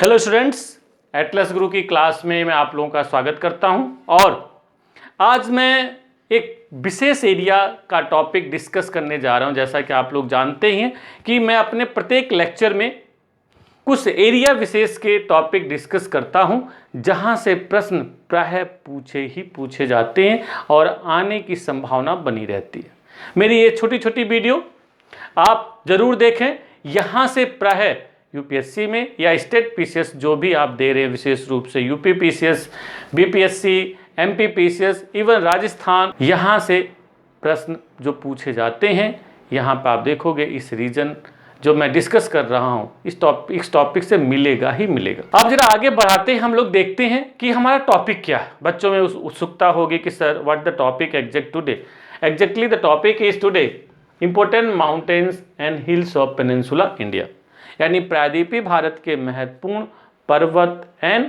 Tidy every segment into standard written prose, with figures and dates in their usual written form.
Hello students, Atlas गुरु की class में मैं आप लोगों का स्वागत करता हूं और आज मैं एक विशेष एरिया का टॉपिक डिस्कस करने जा रहा हूं। जैसा कि आप लोग जानते हैं कि मैं अपने प्रत्येक लेक्चर में कुछ एरिया विशेष के टॉपिक डिस्कस करता हूं जहां से प्रश्न प्रायः पूछे जाते हैं और आने की संभावना बनी रहती है। मेरी ये छोटी छोटी वीडियो आप ज़रूर देखें। यहाँ से प्रायः यूपीएससी में या स्टेट पीसीएस जो भी आप दे रहे हैं, विशेष रूप से UP PCS, BPSC, MP PCS, even Rajasthan, यहाँ से प्रश्न जो पूछे जाते हैं, यहाँ पर आप देखोगे इस रीजन जो मैं डिस्कस कर रहा हूँ इस टॉपिक से मिलेगा ही मिलेगा। अब जरा आगे बढ़ाते हैं, हम लोग देखते हैं कि हमारा टॉपिक क्या है। बच्चों में उत्सुकता होगी कि sir what the topic exact today. Exactly the topic is today important mountains and hills of peninsula India, यानी प्रायद्वीपीय भारत के महत्वपूर्ण पर्वत एंड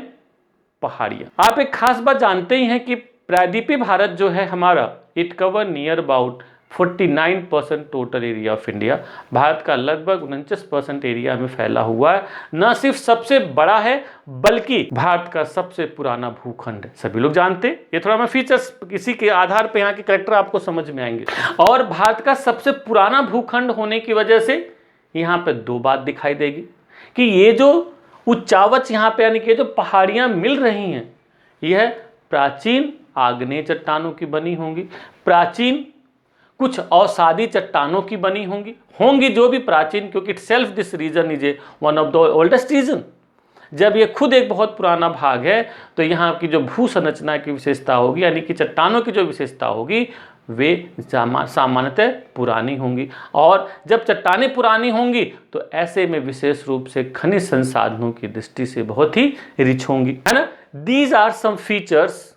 पहाड़ियाँ। आप एक खास बात जानते ही हैं कि प्रायद्वीपीय भारत जो है हमारा, it cover near about 49% total area of India. Bharat का लगभग 49% एरिया में फैला हुआ है। न सिर्फ सबसे बड़ा है बल्कि भारत का सबसे पुराना भूखंड है। सभी लोग जानते हैं। ये थोड़ा मैं फीचर्स इसी के आधार पर यहाँ के करेक्टर आपको समझ में आएंगे। और भारत का सबसे पुराना भूखंड होने की वजह से यहाँ पे दो बात दिखाई देगी कि ये जो उच्चावच यहाँ पे यानी कि जो पहाड़ियाँ मिल रही हैं, यह प्राचीन आग्नेय चट्टानों की बनी होंगी, प्राचीन कुछ अवसादी चट्टानों की बनी होंगी जो भी प्राचीन, क्योंकि itself this region is a one of the oldest region. जब ये खुद एक बहुत पुराना भाग है तो यहाँ की जो भू संरचना की विशेषता होगी, यानी कि चट्टानों की जो विशेषता होगी, वे सामान्यतः पुरानी होंगी। और जब चट्टानें पुरानी होंगी तो ऐसे में विशेष रूप से खनिज संसाधनों की दृष्टि से बहुत ही रिच होंगी, है ना। दीज आर सम फीचर्स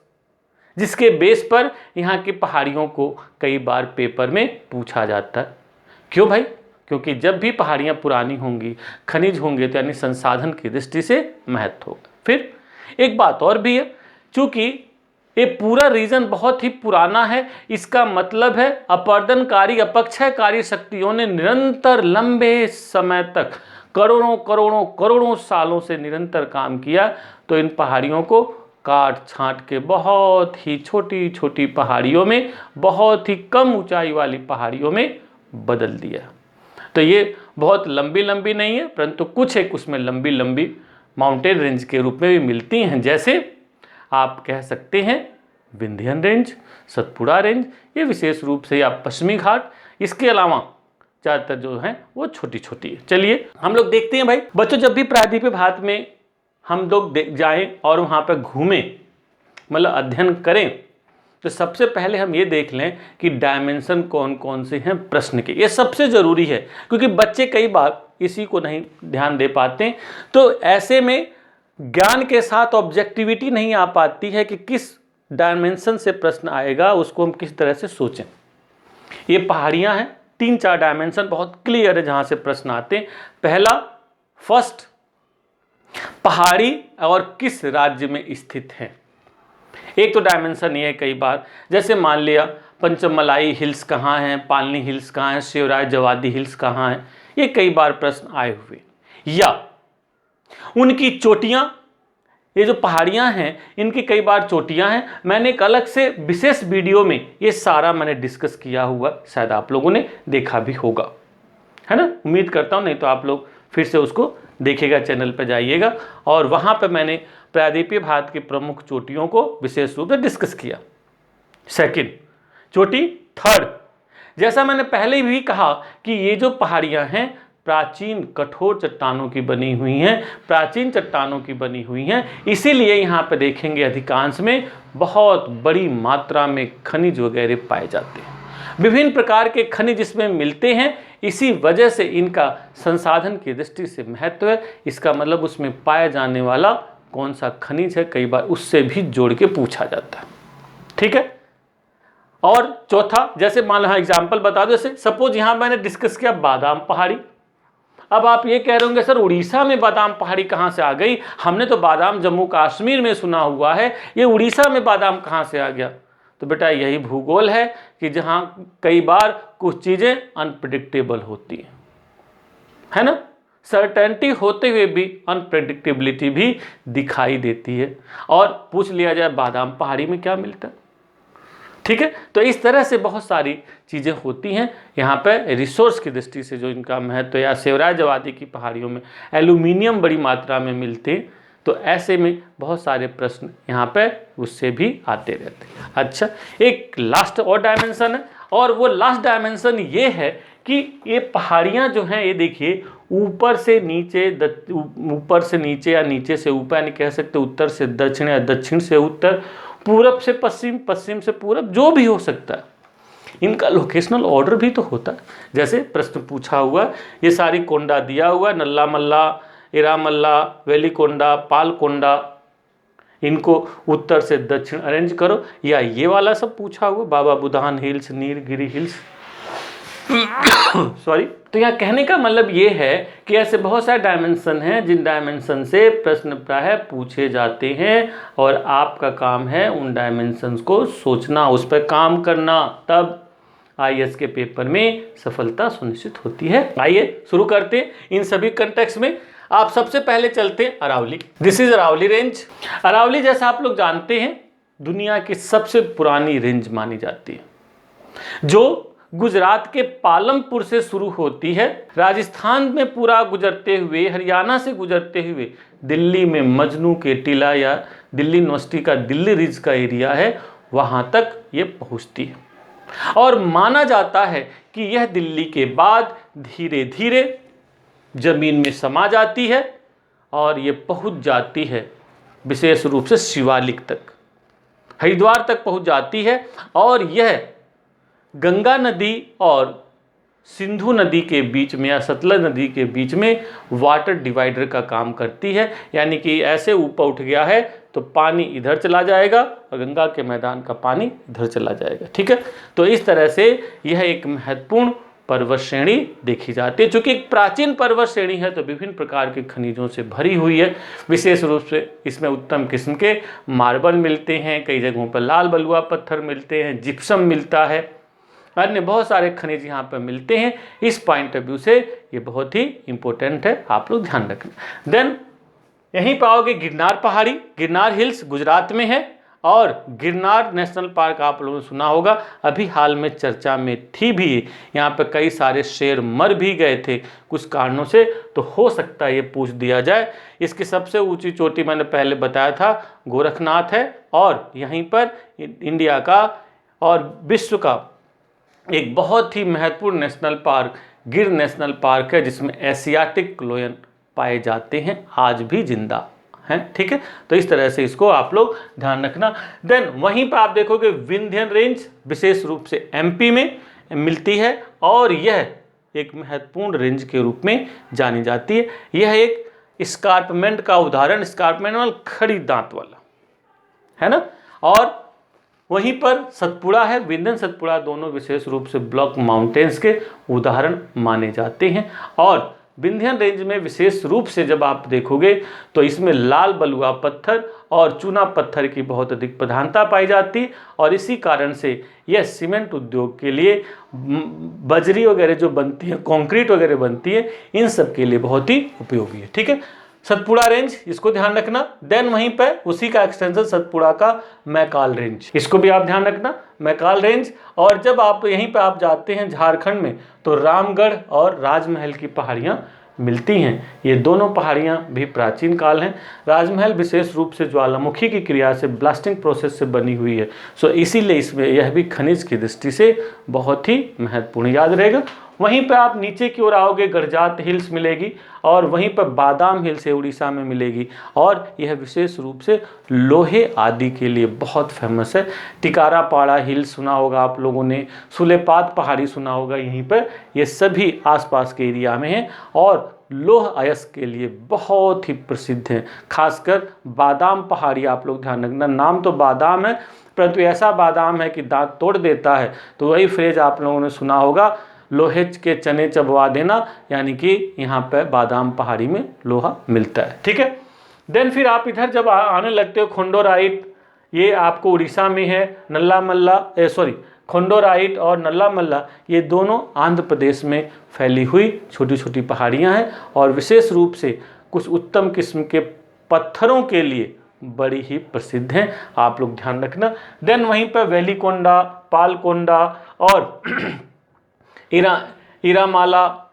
जिसके बेस पर यहाँ की पहाड़ियों को कई बार पेपर में पूछा जाता है। क्यों भाई? क्योंकि जब भी पहाड़ियाँ पुरानी होंगी, खनिज होंगे, तो यानी संसाधन की दृष्टि से महत्व होगा। फिर एक बात और भी है, चूंकि ये पूरा रीजन बहुत ही पुराना है, इसका मतलब है अपर्दनकारी अपक्षयकारी शक्तियों ने निरंतर लंबे समय तक करोड़ों सालों से निरंतर काम किया, तो इन पहाड़ियों को काट छांट के बहुत ही छोटी छोटी पहाड़ियों में, बहुत ही कम ऊंचाई वाली पहाड़ियों में बदल दिया। तो ये बहुत लंबी नहीं है, परंतु कुछ एक उसमें लंबी माउंटेन रेंज के रूप में भी मिलती हैं। जैसे आप कह सकते हैं विंध्यन रेंज, सतपुड़ा रेंज, ये विशेष रूप से या पश्चिमी घाट। इसके अलावा ज़्यादातर जो है वो छोटी छोटी है। चलिए हम लोग देखते हैं भाई। बच्चों, जब भी प्रायद्वीपीय भारत में हम लोग जाएं और वहाँ पर घूमें, मतलब अध्ययन करें, तो सबसे पहले हम ये देख लें कि डायमेंशन कौन कौन से हैं प्रश्न के। ये सबसे ज़रूरी है, क्योंकि बच्चे कई बार इसी को नहीं ध्यान दे पाते। तो ऐसे में ज्ञान के साथ ऑब्जेक्टिविटी नहीं आ पाती है कि किस डायमेंशन से प्रश्न आएगा, उसको हम किस तरह से सोचें। ये पहाड़ियाँ हैं, 3-4 डायमेंशन बहुत क्लियर है जहाँ से प्रश्न आते हैं। पहला, फर्स्ट, पहाड़ी और किस राज्य में स्थित है। एक तो डायमेंशन ये है कई बार, जैसे मान लिया पंचमलाई हिल्स कहाँ हैं, पालनी हिल्स कहाँ हैं, शिवराय जवादी हिल्स कहाँ हैं, ये कई बार प्रश्न आए हुए। या उनकी चोटियाँ, ये जो पहाड़ियाँ हैं इनकी कई बार चोटियाँ हैं। मैंने एक अलग से विशेष वीडियो में ये सारा मैंने डिस्कस किया हुआ, शायद आप लोगों ने देखा भी होगा, है ना। उम्मीद करता हूँ, नहीं तो आप लोग फिर से उसको देखिएगा, चैनल पर जाइएगा, और वहाँ पर मैंने प्रायद्वीपीय भारत की प्रमुख चोटियों को विशेष रूप से डिस्कस किया। सेकंड चोटी, थर्ड, जैसा मैंने पहले भी कहा कि ये जो पहाड़ियाँ हैं प्राचीन कठोर चट्टानों की बनी हुई हैं, प्राचीन चट्टानों की बनी हुई हैं, इसीलिए यहाँ पे देखेंगे अधिकांश में बहुत बड़ी मात्रा में खनिज वगैरह पाए जाते हैं। विभिन्न प्रकार के खनिज इसमें मिलते हैं, इसी वजह से इनका संसाधन की दृष्टि से महत्व है। इसका मतलब उसमें पाया जाने वाला कौन सा खनिज है, कई बार उससे भी जोड़ के पूछा जाता है। ठीक है। और चौथा, जैसे मान लो एग्जाम्पल बता दो, जैसे सपोज यहाँ मैंने डिस्कस किया बादाम पहाड़ी। अब आप ये कह रहे होंगे सर उड़ीसा में बादाम पहाड़ी कहाँ से आ गई, हमने तो बादाम जम्मू कश्मीर में सुना हुआ है, ये उड़ीसा में बादाम कहाँ से आ गया। तो बेटा यही भूगोल है कि जहाँ कई बार कुछ चीज़ें अनप्रिडिक्टेबल होती हैं, है ना। सर्टेनिटी होते हुए भी अनप्रेडिक्टेबिलिटी भी दिखाई देती है। और पूछ लिया जाए बादाम पहाड़ी में क्या मिलता है, ठीक है। तो इस तरह से बहुत सारी चीज़ें होती हैं यहाँ पे रिसोर्स की दृष्टि से जो इनका महत्व। या सेवराय जवादी की पहाड़ियों में एल्यूमिनियम बड़ी मात्रा में मिलते, तो ऐसे में बहुत सारे प्रश्न यहाँ पे उससे भी आते रहते हैं। अच्छा, एक लास्ट और डायमेंशन है, और वो लास्ट डायमेंशन ये है कि ये पहाड़ियाँ जो हैं, ये देखिए ऊपर से नीचे, ऊपर से नीचे या नीचे से ऊपर, यानी कह सकते उत्तर से दक्षिण या दक्षिण से उत्तर, पूरब से पश्चिम, पश्चिम से पूरब, जो भी हो सकता है। इनका लोकेशनल ऑर्डर भी तो होता है। जैसे प्रश्न पूछा हुआ, ये सारी कोंडा दिया हुआ, नल्ला मल्ला, इरामल्ला, वेलिकोंडा, पालकोंडा, इनको उत्तर से दक्षिण अरेंज करो, या ये वाला सब पूछा हुआ, बाबा Budhan hills, Nilgiri hills sorry. तो यहाँ कहने का मतलब ये है कि ऐसे बहुत सारे डायमेंशन हैं जिन डायमेंशन से प्रश्न प्रायः पूछे जाते हैं, और आपका काम है उन डायमेंशंस को सोचना, उस पर काम करना, तब आईएएस के पेपर में सफलता सुनिश्चित होती है। आइए शुरू करते हैं इन सभी कंटेक्स्ट में। आप सबसे पहले चलते हैं Aravali. This is Aravali range. Aravali जैसा आप लोग जानते हैं दुनिया की सबसे पुरानी रेंज मानी जाती है, जो गुजरात के पालमपुर से शुरू होती है, राजस्थान में पूरा गुजरते हुए, हरियाणा से गुजरते हुए दिल्ली में मजनू के टीला या दिल्ली यूनिवर्सिटी का दिल्ली रिज का एरिया है, वहां तक ये पहुंचती है। और माना जाता है कि यह दिल्ली के बाद धीरे धीरे जमीन में समा जाती है और ये पहुंच जाती है विशेष रूप से शिवालिक तक, हरिद्वार तक पहुंच जाती है। और यह गंगा नदी और सिंधु नदी के बीच में या सतलज नदी के बीच में वाटर डिवाइडर का काम करती है, यानी कि ऐसे ऊपर उठ गया है तो पानी इधर चला जाएगा और गंगा के मैदान का पानी इधर चला जाएगा, ठीक है। तो इस तरह से यह एक महत्वपूर्ण पर्वत श्रेणी देखी जाती है। चूंकि एक प्राचीन पर्वत श्रेणी है तो विभिन्न प्रकार के खनिजों से भरी हुई है। विशेष रूप से इसमें उत्तम किस्म के मार्बल मिलते हैं, कई जगहों पर लाल बलुआ पत्थर मिलते हैं, जिप्सम मिलता है, अन्य बहुत सारे खनिज यहाँ पर मिलते हैं। इस पॉइंट ऑफ व्यू से ये बहुत ही इंपॉर्टेंट है, आप लोग ध्यान रखना। देन यहीं पाओगे गिरनार पहाड़ी, गिरनार हिल्स गुजरात में है, और गिरनार नेशनल पार्क आप लोगों ने सुना होगा, अभी हाल में चर्चा में थी भी। यहाँ पे कई सारे शेर मर भी गए थे कुछ कारणों से, तो हो सकता है ये पूछ दिया जाए। इसकी सबसे ऊंची चोटी मैंने पहले बताया था गोरखनाथ है, और यहीं पर इंडिया का और विश्व का एक बहुत ही महत्वपूर्ण नेशनल पार्क गिर नेशनल पार्क है, जिसमें एशियाटिक लोयन पाए जाते हैं, आज भी जिंदा हैं, ठीक है। तो इस तरह से इसको आप लोग ध्यान रखना। देन वहीं पर आप देखोगे विंध्यन रेंज विशेष रूप से एमपी में मिलती है, और यह एक महत्वपूर्ण रेंज के रूप में जानी जाती है। यह एक स्कार्पमेंट का उदाहरण, स्कार्पमेंट वाला खड़ी दांत वाला है ना। और वहीं पर सतपुड़ा है, विंध्यन सतपुड़ा, दोनों विशेष रूप से ब्लॉक माउंटेन्स के उदाहरण माने जाते हैं। और विंध्यन रेंज में विशेष रूप से जब आप देखोगे तो इसमें लाल बलुआ पत्थर और चूना पत्थर की बहुत अधिक प्रधानता पाई जाती है, और इसी कारण से यह सीमेंट उद्योग के लिए, बजरी वगैरह जो बनती है, कंक्रीट वगैरह बनती है, इन सब के लिए बहुत ही उपयोगी है, ठीक है। सतपुड़ा रेंज, इसको ध्यान रखना। देन वहीं पे उसी का एक्सटेंशन सतपुड़ा का मैकाल रेंज, इसको भी आप ध्यान रखना, मैकाल रेंज। और जब आप यहीं पे आप जाते हैं झारखंड में तो रामगढ़ और राजमहल की पहाड़ियाँ मिलती हैं। ये दोनों पहाड़ियाँ भी प्राचीन काल हैं। राजमहल विशेष रूप से ज्वालामुखी की क्रिया से, ब्लास्टिंग प्रोसेस से बनी हुई है, सो इसीलिए इसमें यह भी खनिज की दृष्टि से बहुत ही महत्वपूर्ण याद रहेगा। वहीं पर आप नीचे की ओर आओगे गरजात हिल्स मिलेगी, और वहीं पर बादाम हिल्स उड़ीसा में मिलेगी, और यह विशेष रूप से लोहे आदि के लिए बहुत फेमस है। टिकारापाड़ा हिल्स सुना होगा आप लोगों ने, सुलेपात पहाड़ी सुना होगा, यहीं पर ये सभी आसपास के एरिया में हैं, और लोह अयस्क के लिए बहुत ही प्रसिद्ध हैं। खासकर बादाम पहाड़ी आप लोग ध्यान रखना, नाम तो बादाम है परंतु ऐसा बादाम है कि दांत तोड़ देता है, तो वही फ्रेज आप लोगों ने सुना होगा, लोहे के चने चबवा देना, यानी कि यहाँ पर बादाम पहाड़ी में लोहा मिलता है, ठीक है। देन फिर आप इधर जब आने लगते हो खोंडोराइट, ये आपको उड़ीसा में है, नल्ला मल्ला खोंडोराइट और नल्ला मल्ला, ये दोनों आंध्र प्रदेश में फैली हुई छोटी छोटी पहाड़ियाँ हैं और विशेष रूप से कुछ उत्तम किस्म के पत्थरों के लिए बड़ी ही प्रसिद्ध हैं, आप लोग ध्यान रखना। देन वहीं पर वेलिकोंडा, पालकोंडा और इरामाला,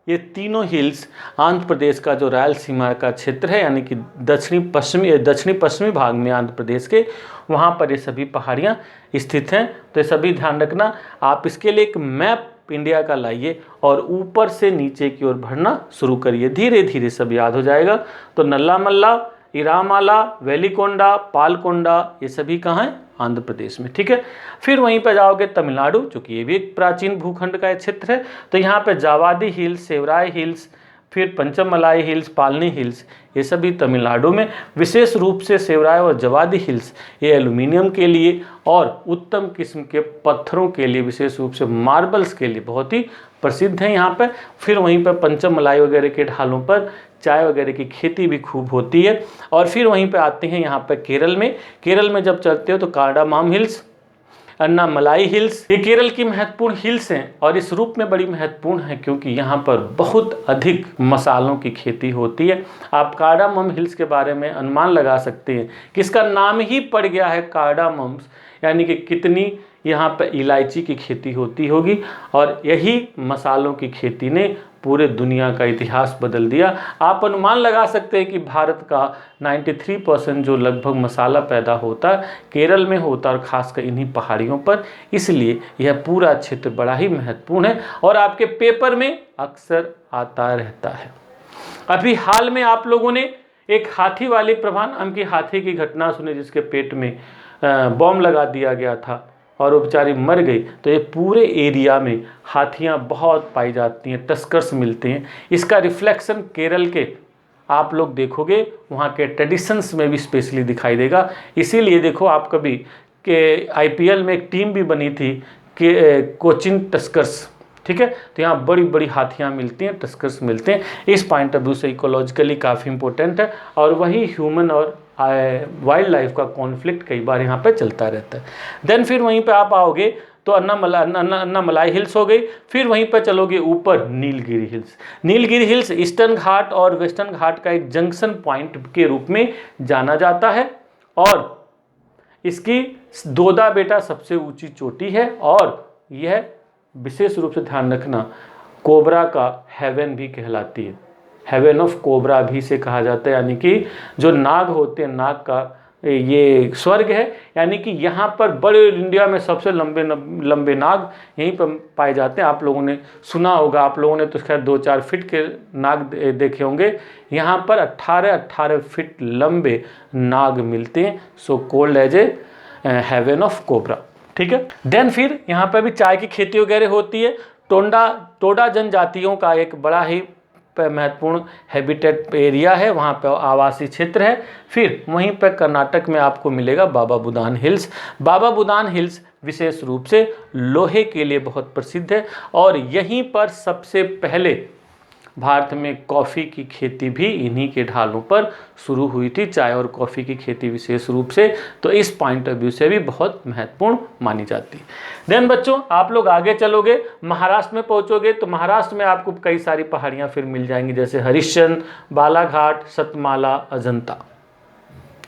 ये तीनों हिल्स आंध्र प्रदेश का जो रायलसीमा का क्षेत्र है, यानी कि दक्षिणी पश्चिमी भाग में आंध्र प्रदेश के, वहाँ पर ये सभी पहाड़ियाँ स्थित हैं। तो ये सभी ध्यान रखना। आप इसके लिए एक मैप इंडिया का लाइए और ऊपर से नीचे की ओर बढ़ना शुरू करिए, धीरे धीरे सब याद हो जाएगा। तो नल्ला मल्ला, इरामाला, वेलिकोंडा, पालकोंडा, ये सभी कहाँ हैं? आंध्र प्रदेश में, ठीक है। फिर वहीं पर जाओगे तमिलनाडु, जो कि ये भी एक प्राचीन भूखंड का एक क्षेत्र है। तो यहाँ पे जावादी हिल्स, सेवराय हिल्स, फिर पंचमलाई हिल्स, पालनी हिल्स, ये सभी तमिलनाडु में। विशेष रूप से सेवराय और जावादी हिल्स ये एल्यूमिनियम के लिए और उत्तम किस्म के पत्थरों के लिए, विशेष रूप से मार्बल्स के लिए बहुत ही प्रसिद्ध हैं यहाँ पर। फिर वहीं पर पंचमलाई वगैरह के ढालों पर चाय वगैरह की खेती भी खूब होती है। और फिर वहीं पे आते हैं यहाँ पर केरल में जब चलते हो तो कार्डामाम हिल्स, अन्नामलाई हिल्स, ये केरल की महत्वपूर्ण हिल्स हैं और इस रूप में बड़ी महत्वपूर्ण है क्योंकि यहाँ पर बहुत अधिक मसालों की खेती होती है। आप कार्डामम हिल्स के बारे में अनुमान लगा सकते हैं कि इसका नाम ही पड़ गया है कार्डामम्स, यानी कि कितनी यहाँ पर इलायची की खेती होती होगी और यही मसालों की खेती ने पूरे दुनिया का इतिहास बदल दिया। आप अनुमान लगा सकते हैं कि भारत का 93% जो लगभग मसाला पैदा होता है केरल में होता है और ख़ासकर इन्हीं पहाड़ियों पर, इसलिए यह पूरा क्षेत्र बड़ा ही महत्वपूर्ण है और आपके पेपर में अक्सर आता रहता है। अभी हाल में आप लोगों ने एक हाथी वाली प्रभा नाम की हाथी की घटना सुनी जिसके पेट में बॉम्ब लगा दिया गया था और वो बेचारी मर गई। तो ये पूरे एरिया में हाथियाँ बहुत पाई जाती हैं, टस्कर्स मिलते हैं। इसका रिफ्लेक्शन केरल के आप लोग देखोगे वहाँ के ट्रेडिशंस में भी स्पेशली दिखाई देगा। इसीलिए देखो आप कभी के IPL में एक टीम भी बनी थी कि कोचिन टस्कर्स, ठीक है। तो यहाँ बड़ी बड़ी हाथियाँ मिलती हैं, टस्कर्स मिलते हैं। इस पॉइंट ऑफ व्यू से इकोलॉजिकली काफ़ी इंपॉर्टेंट है और वही ह्यूमन और वाइल्ड लाइफ का कॉन्फ्लिक्ट कई बार यहाँ पे चलता रहता है। देन फिर वहीं पे आप आओगे तो अन्नामलाई हिल्स हो गई। फिर वहीं पर चलोगे ऊपर नीलगिरी हिल्स ईस्टर्न घाट और वेस्टर्न घाट का एक जंक्शन पॉइंट के रूप में जाना जाता है और इसकी दोदा बेटा सबसे ऊंची चोटी है और यह विशेष रूप से ध्यान रखना कोबरा का हेवन भी कहलाती है। हेवन ऑफ कोबरा भी से कहा जाता है, यानी कि जो नाग होते हैं, नाग का ये स्वर्ग है, यानी कि यहाँ पर बड़े इंडिया में सबसे लंबे नाग यहीं पर पाए जाते हैं। आप लोगों ने सुना होगा, आप लोगों ने तो खैर 2-4 फीट के नाग देखे होंगे, यहाँ पर 18 फीट लंबे नाग मिलते हैं। So called as a heaven of cobra, ठीक है। देन फिर यहाँ पर भी चाय की खेती वगैरह होती है। टोडा जनजातियों का एक बड़ा ही महत्वपूर्ण हैबिटेट एरिया है, वहाँ पर आवासीय क्षेत्र है। फिर वहीं पर कर्नाटक में आपको मिलेगा बाबा बुदान हिल्स। बाबा बुदान हिल्स विशेष रूप से लोहे के लिए बहुत प्रसिद्ध है और यहीं पर सबसे पहले भारत में कॉफ़ी की खेती भी इन्हीं के ढालों पर शुरू हुई थी, चाय और कॉफ़ी की खेती विशेष रूप से। तो इस पॉइंट ऑफ व्यू से भी बहुत महत्वपूर्ण मानी जाती है। देन बच्चों आप लोग आगे चलोगे, महाराष्ट्र में पहुंचोगे तो महाराष्ट्र में आपको कई सारी पहाड़ियां फिर मिल जाएंगी, जैसे हरिश्चंद्र, बालाघाट, सतमाला, अजंता,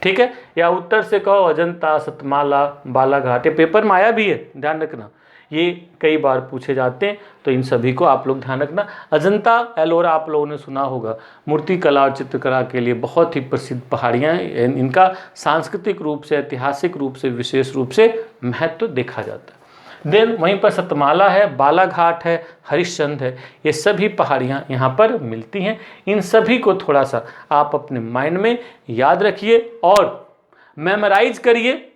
ठीक है। या उत्तर से कहो अजंता, सतमाला, बालाघाट, ये पेपर में आया भी है, ध्यान रखना, ये कई बार पूछे जाते हैं। तो इन सभी को आप लोग ध्यान रखना। अजंता एलोरा आप लोगों ने सुना होगा, मूर्ति कला और चित्रकला के लिए बहुत ही प्रसिद्ध पहाड़ियाँ हैं। इनका सांस्कृतिक रूप से, ऐतिहासिक रूप से विशेष रूप से महत्व देखा जाता है। देन वहीं पर सतमाला है, बालाघाट है, हरिश्चंद्र है, ये सभी पहाड़ियाँ यहाँ पर मिलती हैं। इन सभी को थोड़ा सा आप अपने माइंड में याद रखिए और मेमोराइज करिए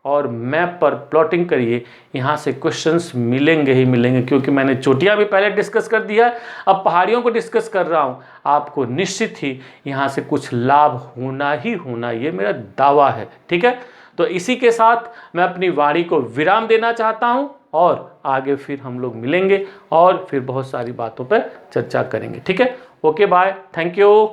और मैप पर प्लॉटिंग करिए। यहाँ से क्वेश्चंस मिलेंगे ही मिलेंगे, क्योंकि मैंने चोटियाँ भी पहले डिस्कस कर दिया, अब पहाड़ियों को डिस्कस कर रहा हूँ। आपको निश्चित ही यहाँ से कुछ लाभ होना ही होना, ये मेरा दावा है, ठीक है। तो इसी के साथ मैं अपनी वाणी को विराम देना चाहता हूँ और आगे फिर हम लोग मिलेंगे और फिर बहुत सारी बातों पर चर्चा करेंगे, ठीक है। Okay bye, thank you.